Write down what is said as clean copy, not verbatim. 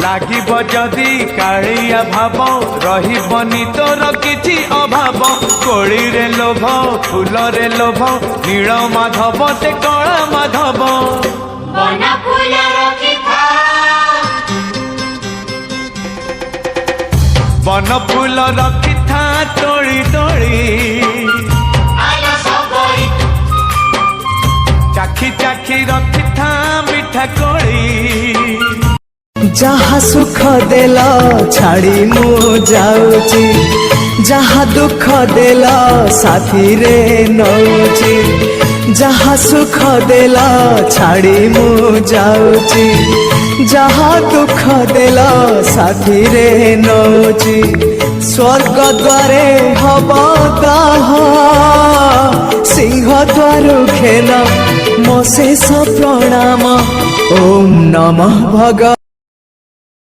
লাগিব যদি কাଳିয়া ভাব রহিবনি তোর কিছু অভাব কোড়িরে লোভ ফুলরে লোভ নীল মাধব সে কলা মাধব বন ফুল রখিথা বন ফুল রখিথা তোଳି তোଳି চাখি চাখি রখিথা মিঠা কোଳି जहा सुख देल छाड़ी मु जाऊची जहा दुख देल साथी रे नौची जहा सुख देल छाड़ी मु जाऊची जहा दुख देल साथी रे नौची स्वर्ग द्वारे हब दाह सिंह द्वार खेल मो शेष प्रणाम ओम नमः भगवते